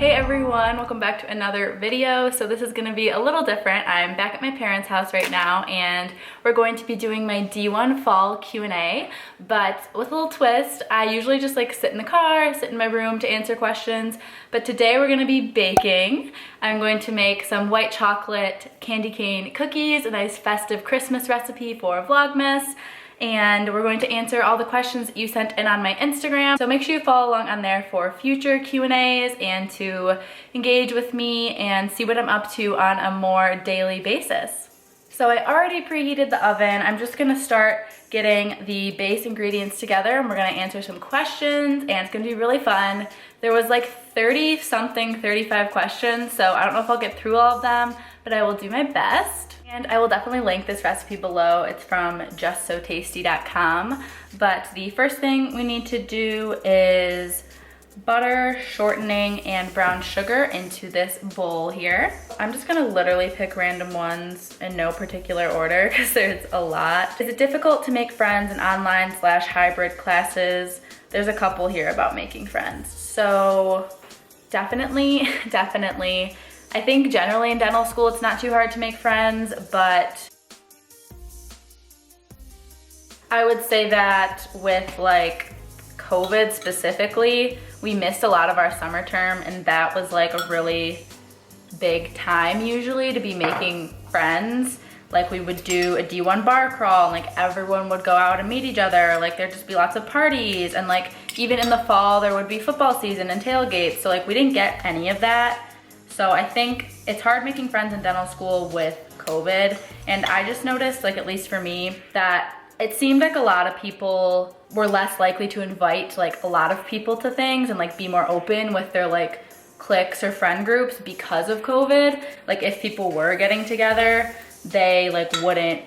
Hey everyone, welcome back to another video. So this is gonna be a little different. I'm back at my parents' house right now and we're going to be doing my D1 fall Q&A, but with a little twist. I usually just like sit in the car, sit in my room to answer questions, but today we're gonna be baking. I'm going to make some white chocolate candy cane cookies, a nice festive Christmas recipe for VLOGMAS. And we're going to answer all the questions that you sent in on my Instagram. So make sure you follow along on there for future Q&As and to engage with me and see what I'm up to on a more daily basis. So I already preheated the oven. I'm just gonna start getting the base ingredients together and we're gonna answer some questions and it's gonna be really fun. There was like 35 questions, so I don't know if I'll get through all of them, but I will do my best. And I will definitely link this recipe below. It's from justsotasty.com. But the first thing we need to do is butter, shortening, and brown sugar into this bowl here. I'm just gonna literally pick random ones in no particular order because there's a lot. Is it difficult to make friends in online/hybrid classes? There's a couple here about making friends. So definitely. I think generally in dental school it's not too hard to make friends, but I would say that with like COVID specifically, we missed a lot of our summer term and that was like a really big time usually to be making friends. Like we would do a D1 bar crawl and like everyone would go out and meet each other. Like there'd just be lots of parties and like even in the fall there would be football season and tailgates. So like we didn't get any of that. So I think it's hard making friends in dental school with COVID. And I just noticed, like at least for me, that it seemed like a lot of people were less likely to invite like a lot of people to things and like be more open with their like cliques or friend groups because of COVID. Like if people were getting together, they like wouldn't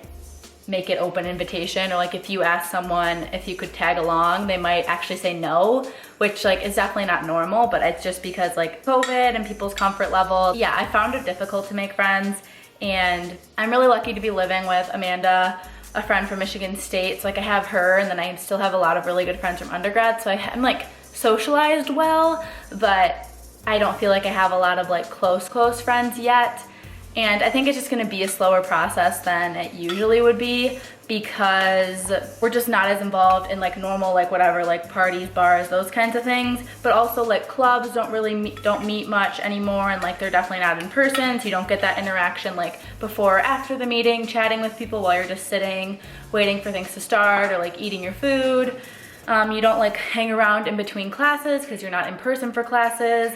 make it open invitation, or like if you ask someone if you could tag along, they might actually say no, which like is definitely not normal, but it's just because like COVID and people's comfort level. Yeah, I found it difficult to make friends and I'm really lucky to be living with Amanda, a friend from Michigan State. So like I have her and then I still have a lot of really good friends from undergrad. So I'm like socialized well, but I don't feel like I have a lot of like close friends yet. And I think it's just gonna be a slower process than it usually would be because we're just not as involved in like normal, like whatever, like parties, bars, those kinds of things. But also like clubs don't meet much anymore and like they're definitely not in person. So you don't get that interaction like before or after the meeting, chatting with people while you're just sitting, waiting for things to start or like eating your food. You don't like hang around in between classes because you're not in person for classes.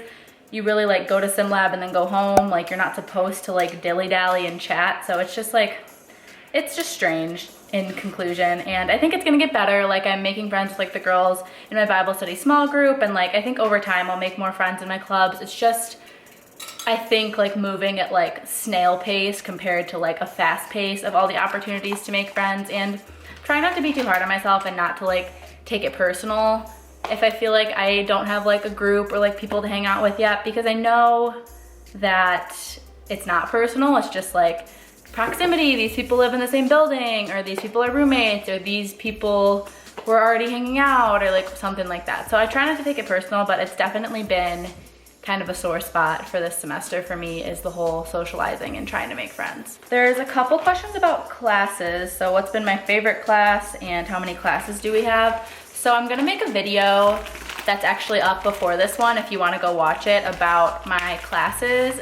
You really like go to sim lab and then go home. Like you're not supposed to like dilly-dally and chat. So it's just like, it's just strange in conclusion. And I think it's gonna get better. Like I'm making friends with like the girls in my Bible study small group. And like, I think over time I'll make more friends in my clubs. It's just, I think like moving at like snail pace compared to like a fast pace of all the opportunities to make friends, and try not to be too hard on myself and not to like take it personal if I feel like I don't have like a group or like people to hang out with yet, because I know that it's not personal. It's just like proximity. These people live in the same building, or these people are roommates, or these people were already hanging out, or like something like that. So I try not to take it personal, but it's definitely been kind of a sore spot for this semester for me, is the whole socializing and trying to make friends. There's a couple questions about classes. So what's been my favorite class and how many classes do we have? So I'm gonna make a video that's actually up before this one if you wanna go watch it, about my classes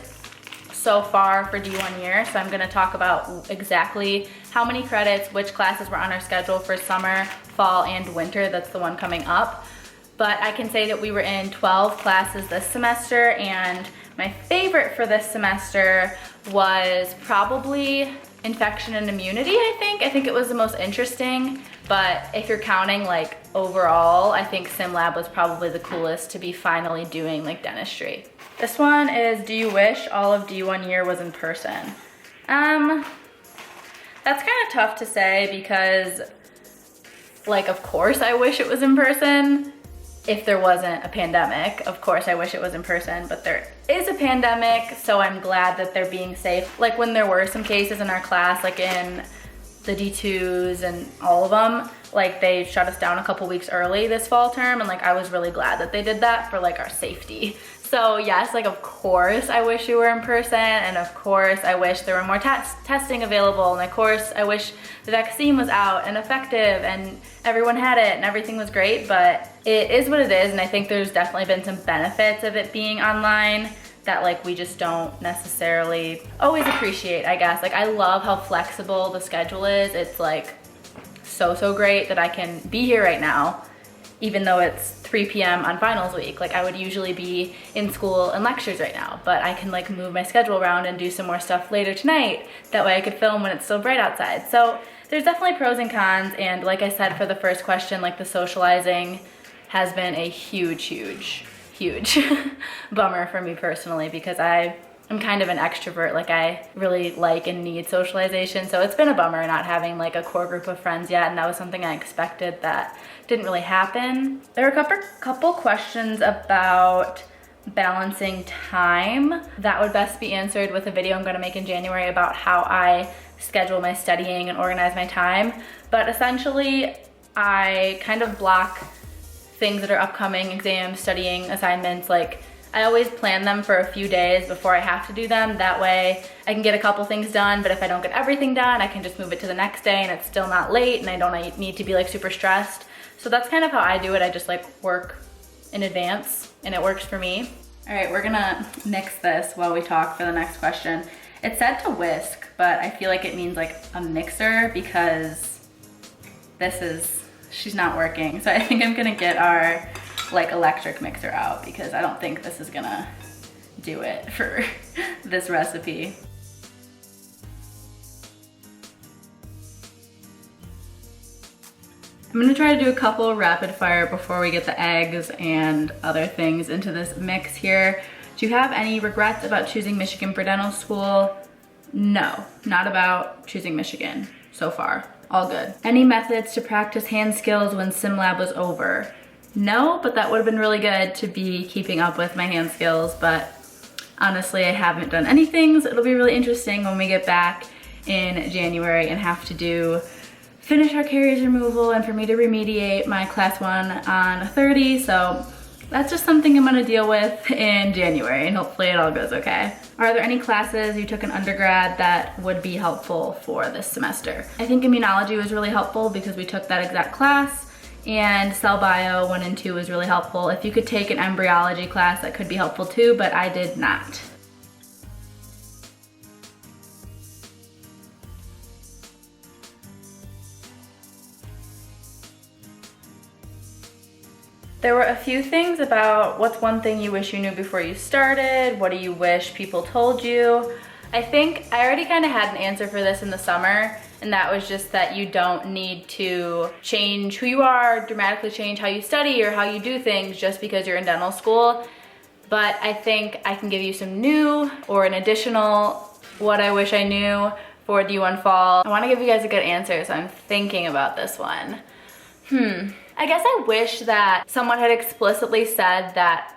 so far for D1 year. So I'm gonna talk about exactly how many credits, which classes were on our schedule for summer, fall, and winter. That's the one coming up. But I can say that we were in 12 classes this semester, and my favorite for this semester was probably infection and immunity, I think. I think it was the most interesting, but if you're counting like overall, I think sim lab was probably the coolest to be finally doing like dentistry. This one is, do you wish all of D1 year was in person? That's kind of tough to say because like, of course I wish it was in person. If there wasn't a pandemic, of course I wish it was in person, but there is a pandemic, so I'm glad that they're being safe. Like when there were some cases in our class, like in the D2s and all of them, like they shut us down a couple weeks early this fall term, and like I was really glad that they did that for like our safety. So yes, like of course I wish you were in person, and of course I wish there were more testing available, and of course I wish the vaccine was out and effective and everyone had it and everything was great, but it is what it is, and I think there's definitely been some benefits of it being online that like we just don't necessarily always appreciate, I guess. Like I love how flexible the schedule is. It's like so great that I can be here right now, even though it's 3 p.m. on finals week. Like I would usually be in school and lectures right now, but I can like move my schedule around and do some more stuff later tonight. That way I could film when it's still bright outside. So there's definitely pros and cons, and like I said for the first question, like the socializing has been a huge bummer for me personally, because I'm kind of an extrovert. Like I really like and need socialization, so it's been a bummer not having like a core group of friends yet, and that was something I expected that didn't really happen. There were a couple questions about balancing time that would best be answered with a video I'm going to make in January about how I schedule my studying and organize my time. But essentially I kind of block things that are upcoming, exams, studying, assignments. Like I always plan them for a few days before I have to do them. That way I can get a couple things done, but if I don't get everything done, I can just move it to the next day and it's still not late and I don't need to be like super stressed. So that's kind of how I do it. I just like work in advance and it works for me. All right, we're gonna mix this while we talk for the next question. It said to whisk, but I feel like it means like a mixer because she's not working. So I think I'm gonna get our like electric mixer out because I don't think this is gonna do it for this recipe. I'm gonna try to do a couple rapid fire before we get the eggs and other things into this mix here. Do you have any regrets about choosing Michigan for dental school? No, not about choosing Michigan so far. All good. Any methods to practice hand skills when sim lab was over? No, but that would have been really good to be keeping up with my hand skills, but honestly, I haven't done any things. It'll be really interesting when we get back in January and have to finish our caries removal and for me to remediate my class 1 on 30, so that's just something I'm gonna deal with in January, and hopefully it all goes okay. Are there any classes you took in undergrad that would be helpful for this semester? I think immunology was really helpful because we took that exact class, and cell bio 1 and 2 was really helpful. If you could take an embryology class, that could be helpful too, but I did not. There were a few things about what's one thing you wish you knew before you started, what do you wish people told you. I think I already kind of had an answer for this in the summer, and that was just that you don't need to change who you are, dramatically change how you study or how you do things just because you're in dental school. But I think I can give you some new or an additional what I wish I knew for D1 fall. I want to give you guys a good answer, so I'm thinking about this one. I guess I wish that someone had explicitly said that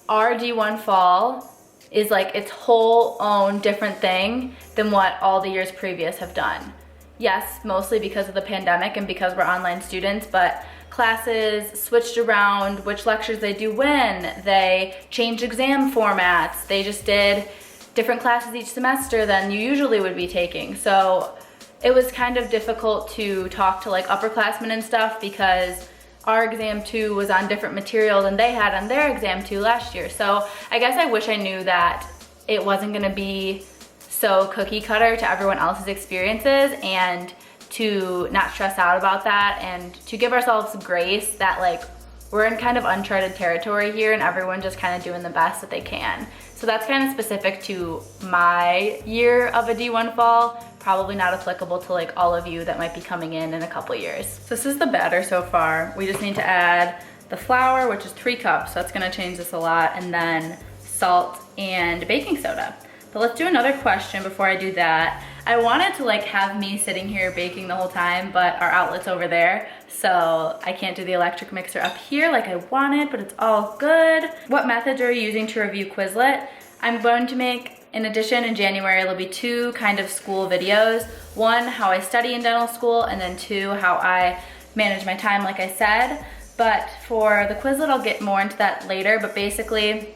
our D1 fall is like its whole own different thing than what all the years previous have done. Yes, mostly because of the pandemic and because we're online students, but classes switched around, which lectures they do when, they changed exam formats, they just did different classes each semester than you usually would be taking. So it was kind of difficult to talk to like upperclassmen and stuff because our exam 2 was on different material than they had on their exam 2 last year. So I guess I wish I knew that it wasn't gonna be so cookie cutter to everyone else's experiences, and to not stress out about that, and to give ourselves grace that like we're in kind of uncharted territory here and everyone just kind of doing the best that they can. So that's kind of specific to my year of a D1 fall, probably not applicable to like all of you that might be coming in a couple years. So this is the batter so far. We just need to add the flour, which is 3 cups, so that's gonna change this a lot, and then salt and baking soda. But let's do another question before I do that. I wanted to like have me sitting here baking the whole time, but our outlet's over there, so I can't do the electric mixer up here like I wanted, but it's all good. What methods are you using to review Quizlet? I'm going to make In addition, in January, there'll be 2 kind of school videos. 1, how I study in dental school, and then 2, how I manage my time, like I said. But for the Quizlet, I'll get more into that later, but basically,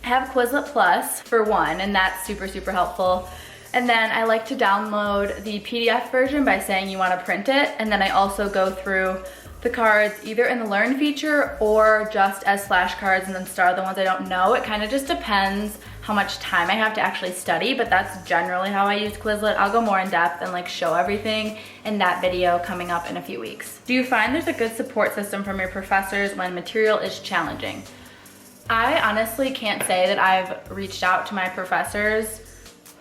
I have Quizlet Plus for 1, and that's super, super helpful. And then I like to download the PDF version by saying you want to print it, and then I also go through the cards either in the Learn feature or just as flashcards and then star the ones I don't know. It kind of just depends how much time I have to actually study, but that's generally how I use Quizlet. I'll go more in depth and like show everything in that video coming up in a few weeks. Do you find there's a good support system from your professors when material is challenging? I honestly can't say that I've reached out to my professors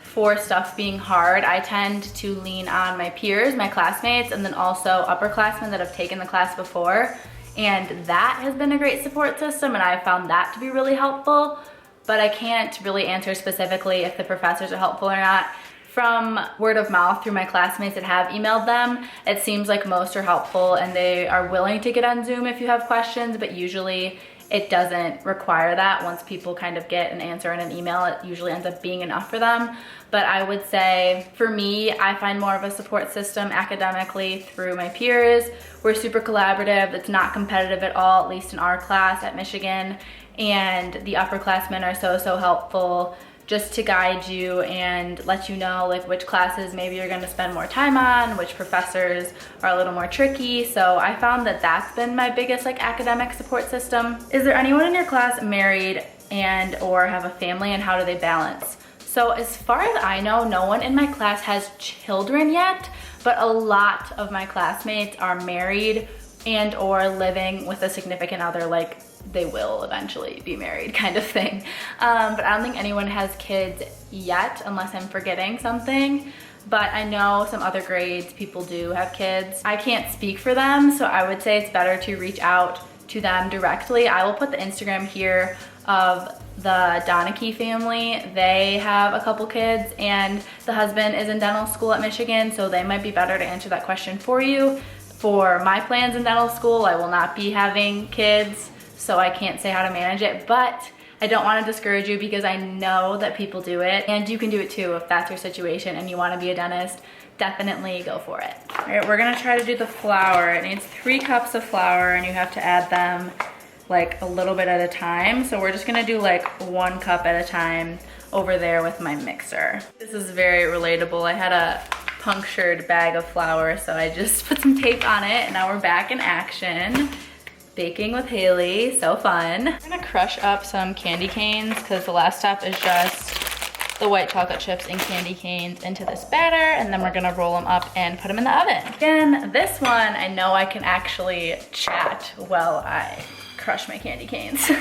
for stuff being hard. I tend to lean on my peers, my classmates, and then also upperclassmen that have taken the class before. And that has been a great support system, and I found that to be really helpful. But I can't really answer specifically if the professors are helpful or not. From word of mouth through my classmates that have emailed them, it seems like most are helpful and they are willing to get on Zoom if you have questions, but usually it doesn't require that. Once people kind of get an answer in an email, it usually ends up being enough for them. But I would say for me, I find more of a support system academically through my peers. We're super collaborative. It's not competitive at all, at least in our class at Michigan. And the upperclassmen are so helpful just to guide you and let you know like which classes maybe you're gonna spend more time on, which professors are a little more tricky. So I found that that's been my biggest like academic support system. Is there anyone in your class married and or have a family, and how do they balance? So as far as I know, no one in my class has children yet, but a lot of my classmates are married and or living with a significant other, like they will eventually be married kind of thing. But I don't think anyone has kids yet unless I'm forgetting something. But I know some other grades, people do have kids. I can't speak for them, so I would say it's better to reach out to them directly. I will put the Instagram here of the Donachie family. They have a couple kids and the husband is in dental school at Michigan, so they might be better to answer that question for you. For my plans in dental school, I will not be having kids, so I can't say how to manage it, but I don't want to discourage you because I know that people do it, and you can do it too if that's your situation and you want to be a dentist. Definitely go for it. All right, we're gonna try to do the flour. It needs 3 cups of flour and you have to add them like a little bit at a time. So we're just gonna do like 1 cup at a time over there with my mixer. This is very relatable. I had a punctured bag of flour, so I just put some tape on it, and now we're back in action. Baking with Haley, so fun. I'm gonna crush up some candy canes because the last step is just the white chocolate chips and candy canes into this batter, and then we're gonna roll them up and put them in the oven. Again, this one, I know I can actually chat while I crush my candy canes. We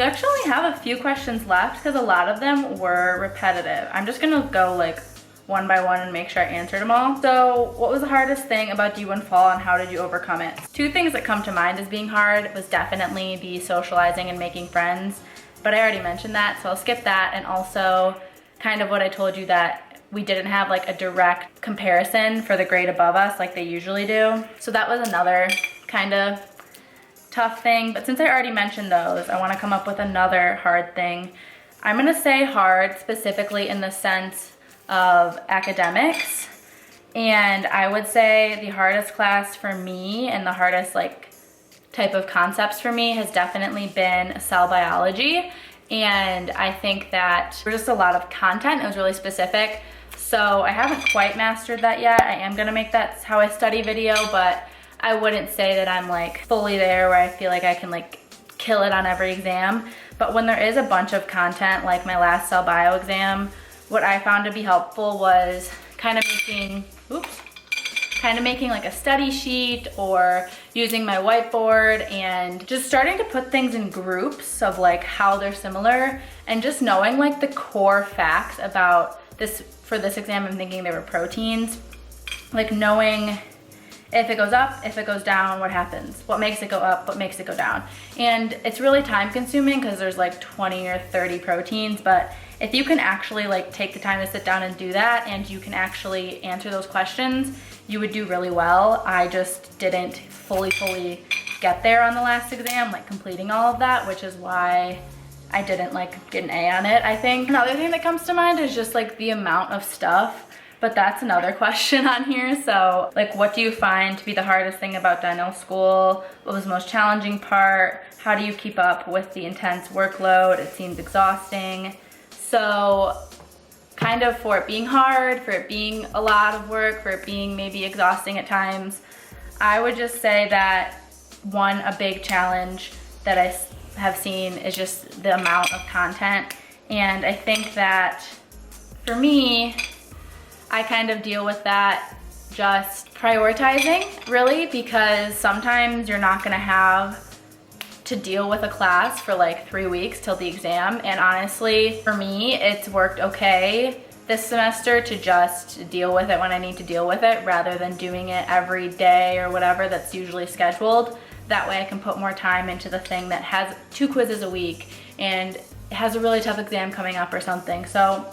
actually have a few questions left because a lot of them were repetitive. I'm just gonna go like one by one and make sure I answered them all. So what was the hardest thing about D1 Fall and how did you overcome it? 2 things that come to mind as being hard was definitely the socializing and making friends, but I already mentioned that, so I'll skip that. And also kind of what I told you, that we didn't have like a direct comparison for the grade above us like they usually do. So that was another kind of tough thing, but since I already mentioned those, I want to come up with another hard thing. I'm gonna say hard specifically in the sense of academics, and I would say the hardest class for me and the hardest like type of concepts for me has definitely been cell biology. And I think that there's just a lot of content. It was really specific, so I haven't quite mastered that yet. I am gonna make that how I study video, but I wouldn't say that I'm like fully there where I feel like I can like kill it on every exam. But when there is a bunch of content, like my last cell bio exam, what I found to be helpful was kind of making like a study sheet or using my whiteboard and just starting to put things in groups of like how they're similar, and just knowing like the core facts about this. For this exam, I'm thinking they were proteins, like knowing if it goes up, if it goes down, what happens? What makes it go up? What makes it go down? And it's really time consuming because there's like 20 or 30 proteins, but if you can actually like take the time to sit down and do that, and you can actually answer those questions, you would do really well. I just didn't fully get there on the last exam, like completing all of that, which is why I didn't like get an A on it, I think. Another thing that comes to mind is just like the amount of stuff, but that's another question on here. So like, what do you find to be the hardest thing about dental school? What was the most challenging part? How do you keep up with the intense workload? It seems exhausting. So kind of for it being hard, for it being a lot of work, for it being maybe exhausting at times, I would just say that a big challenge that I have seen is just the amount of content. And I think that for me, I kind of deal with that just prioritizing, really, because sometimes you're not gonna have to deal with a class for like 3 weeks till the exam. And honestly, for me, it's worked okay this semester to just deal with it when I need to deal with it rather than doing it every day or whatever that's usually scheduled. That way I can put more time into the thing that has 2 quizzes a week and has a really tough exam coming up or something. So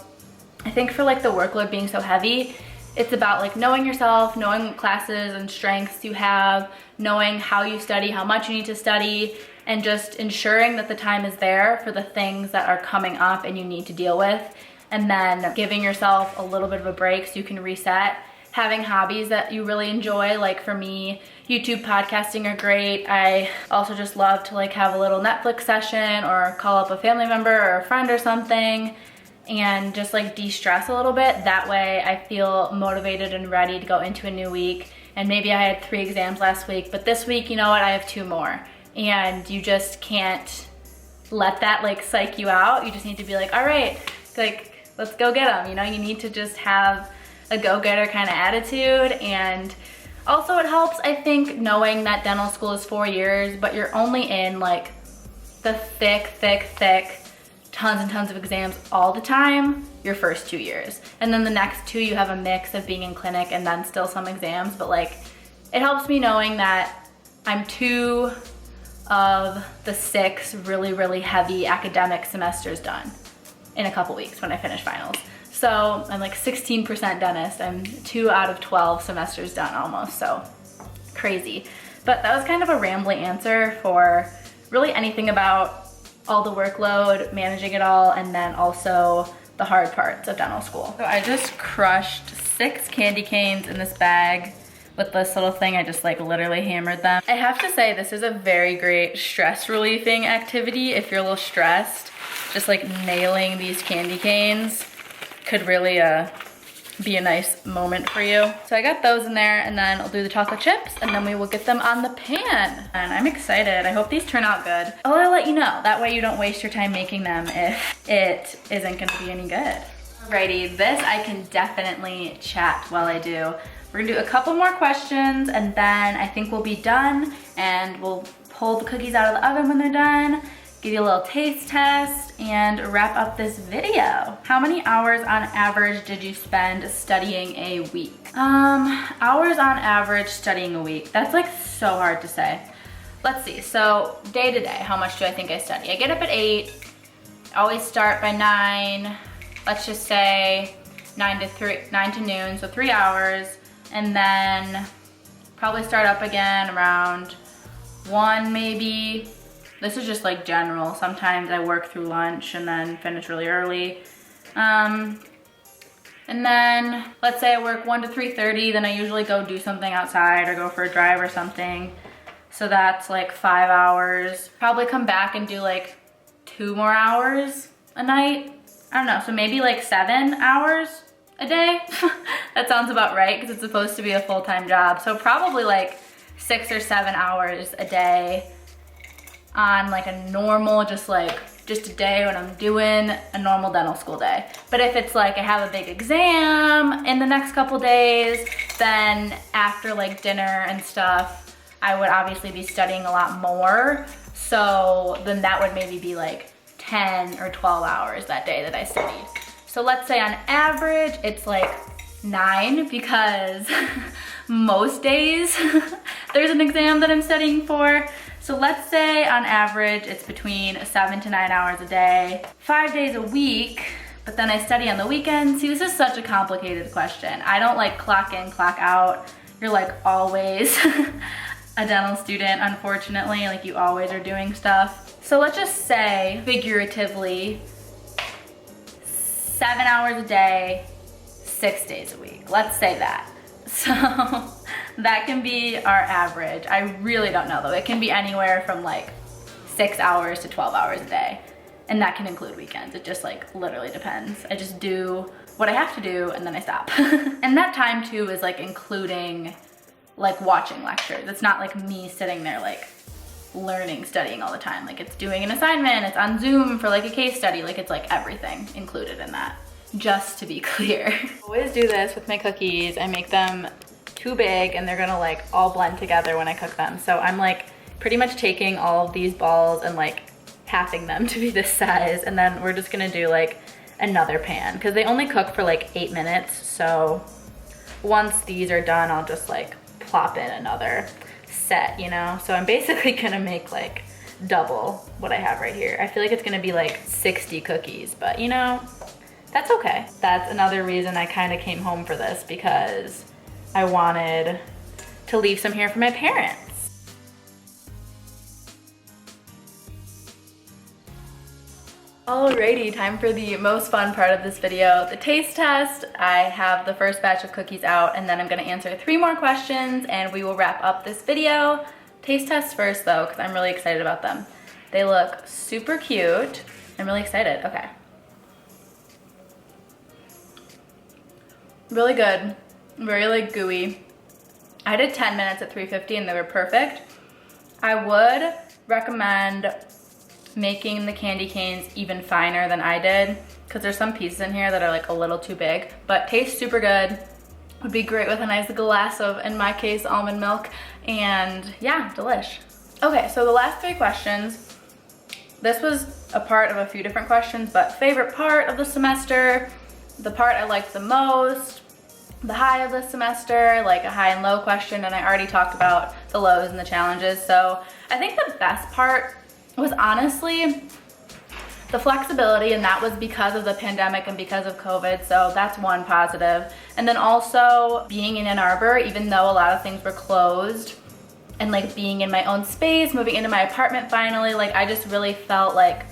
I think for like the workload being so heavy, it's about like knowing yourself, knowing what classes and strengths you have, knowing how you study, how much you need to study, and just ensuring that the time is there for the things that are coming up and you need to deal with. And then giving yourself a little bit of a break so you can reset. Having hobbies that you really enjoy, like for me, YouTube podcasting are great. I also just love to like have a little Netflix session or call up a family member or a friend or something and just like de-stress a little bit. That way I feel motivated and ready to go into a new week. And maybe I had 3 exams last week, but this week, you know what, I have 2 more. And you just can't let that like psych you out. You just need to be like, all right, like let's go get them. You know, you need to just have a go-getter kind of attitude. And also it helps, I think, knowing that dental school is 4 years, but you're only in like the thick tons and tons of exams all the time your first 2 years. And then the next 2 you have a mix of being in clinic and then still some exams. But like, it helps me knowing that I'm 2 of the 6 really heavy academic semesters done in a couple weeks when I finish finals. So I'm like 16% dentist. I'm 2 out of 12 semesters done almost, so crazy. But that was kind of a rambling answer for really anything about all the workload, managing it all, and then also the hard parts of dental school. So I just crushed 6 candy canes in this bag with this little thing. I just like literally hammered them. I have to say this is a very great stress relieving activity if you're a little stressed. Just like nailing these candy canes could really be a nice moment for you. So I got those in there, and then I'll do the chocolate chips and then we will get them on the pan. And I'm excited. I hope these turn out good. I'll let you know. That way you don't waste your time making them if it isn't gonna be any good. Alrighty, this I can definitely chat while I do. We're gonna do a couple more questions and then I think we'll be done, and we'll pull the cookies out of the oven when they're done, give you a little taste test, and wrap up this video. How many hours on average did you spend studying a week? Hours on average studying a week. That's like so hard to say. Let's see, so day to day, how much do I think I study? I get up at 8, always start by 9, let's just say 9 to noon, so 3 hours, and then probably start up again around 1 maybe. This is just like general. Sometimes I work through lunch and then finish really early. And then let's say I work 1 to 3:30, then I usually go do something outside or go for a drive or something. So that's like 5 hours. Probably come back and do like 2 more hours a night. I don't know, so maybe like 7 hours a day. That sounds about right because it's supposed to be a full-time job. So probably like 6 or 7 hours a day on like a normal, just a day when I'm doing a normal dental school day. But if it's like I have a big exam in the next couple days, then after like dinner and stuff, I would obviously be studying a lot more. So then that would maybe be like 10 or 12 hours that day that I studied. So let's say on average, it's like 9 because most days there's an exam that I'm studying for. So let's say on average, it's between 7 to 9 hours a day, 5 days a week, but then I study on the weekends. See, this is such a complicated question. I don't like clock in, clock out. You're like always a dental student, unfortunately. Like, you always are doing stuff. So let's just say, figuratively, 7 hours a day, 6 days a week. Let's say that. So that can be our average. I really don't know though. It can be anywhere from like 6 hours to 12 hours a day. And that can include weekends. It just like literally depends. I just do what I have to do and then I stop. And that time too is like including like watching lectures. It's not like me sitting there like learning, studying all the time. Like, it's doing an assignment, it's on Zoom for like a case study. Like, it's like everything included in that, just to be clear. I always do this with my cookies. I make them too big and they're gonna like all blend together when I cook them. So I'm like pretty much taking all of these balls and like halving them to be this size, and then we're just gonna do like another pan because they only cook for like 8 minutes. So once these are done, I'll just like plop in another set, you know? So I'm basically gonna make like double what I have right here. I feel like it's gonna be like 60 cookies, but you know, that's okay. That's another reason I kind of came home for this, because I wanted to leave some here for my parents. Alrighty, time for the most fun part of this video, the taste test. I have the first batch of cookies out, and then I'm gonna answer 3 more questions and we will wrap up this video. Taste test first though, because I'm really excited about them. They look super cute. I'm really excited. Okay. Really good, very like gooey. I did 10 minutes at 350 and they were perfect. I would recommend making the candy canes even finer than I did, because there's some pieces in here that are like a little too big, but tastes super good. Would be great with a nice glass of, in my case, almond milk, and yeah, delish. Okay, so the last 3 questions, this was a part of a few different questions, but favorite part of the semester, the part I liked the most, the high of the semester, like a high and low question, and I already talked about the lows and the challenges. So I think the best part was honestly the flexibility, and that was because of the pandemic and because of COVID, so that's one positive. And then also being in Ann Arbor, even though a lot of things were closed, and like being in my own space, moving into my apartment finally, like I just really felt like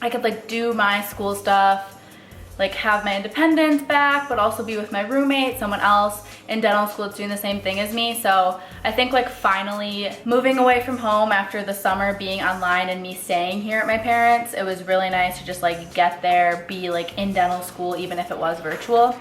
I could like do my school stuff, like have my independence back, but also be with my roommate, someone else in dental school that's doing the same thing as me. So I think like finally moving away from home after the summer being online and me staying here at my parents', it was really nice to just like get there, be like in dental school, even if it was virtual.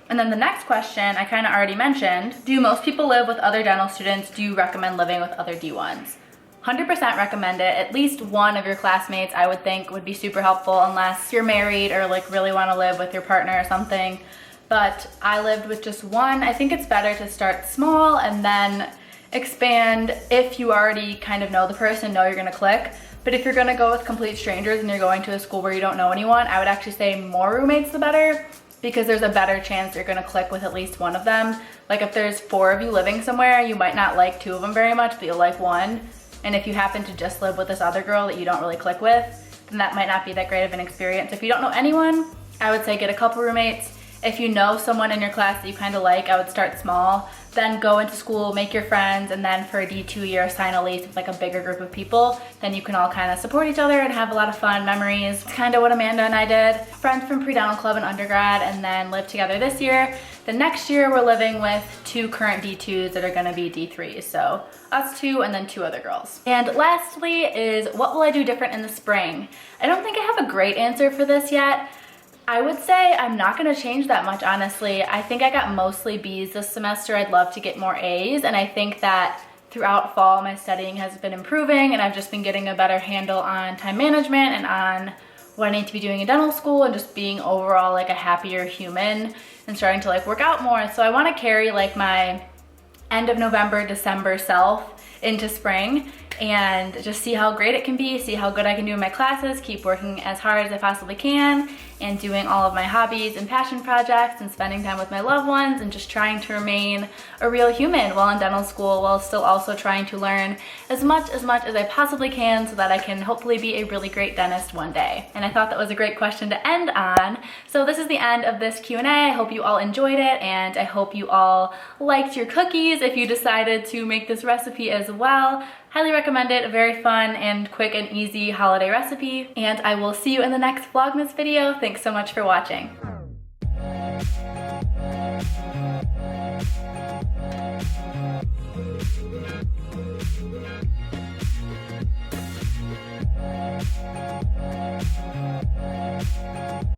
And then the next question I kind of already mentioned, do most people live with other dental students? Do you recommend living with other D1s? 100% recommend it. At least one of your classmates I would think would be super helpful, unless you're married or like really want to live with your partner or something. But I lived with just one. I think it's better to start small and then expand if you already kind of know the person, know you're gonna click. But if you're gonna go with complete strangers and you're going to a school where you don't know anyone, I would actually say more roommates the better, because there's a better chance you're gonna click with at least one of them. Like if there's 4 of you living somewhere, you might not like 2 of them very much, but you'll like one. And if you happen to just live with this other girl that you don't really click with, then that might not be that great of an experience. If you don't know anyone, I would say get a couple roommates. If you know someone in your class that you kind of like, I would start small, then go into school, make your friends, and then for a D2 year sign a lease with like a bigger group of people. Then you can all kind of support each other and have a lot of fun memories. It's kind of what Amanda and I did. Friends from pre-dental club in undergrad, and then lived together this year. The next year we're living with 2 current D2s that are gonna be D3s. So us 2 and then 2 other girls. And lastly is, what will I do different in the spring? I don't think I have a great answer for this yet. I would say I'm not gonna change that much, honestly. I think I got mostly B's this semester. I'd love to get more A's, and I think that throughout fall my studying has been improving, and I've just been getting a better handle on time management and on what I need to be doing in dental school, and just being overall like a happier human and starting to like work out more. So I wanna carry like my end of November, December self into spring. and just see how great it can be, see how good I can do in my classes, keep working as hard as I possibly can, and doing all of my hobbies and passion projects and spending time with my loved ones and just trying to remain a real human while in dental school, while still also trying to learn as much as I possibly can so that I can hopefully be a really great dentist one day. And I thought that was a great question to end on. So this is the end of this Q&A. I hope you all enjoyed it, and I hope you all liked your cookies if you decided to make this recipe as well. Highly recommend it. A very fun and quick and easy holiday recipe. And I will see you in the next Vlogmas video. Thanks so much for watching.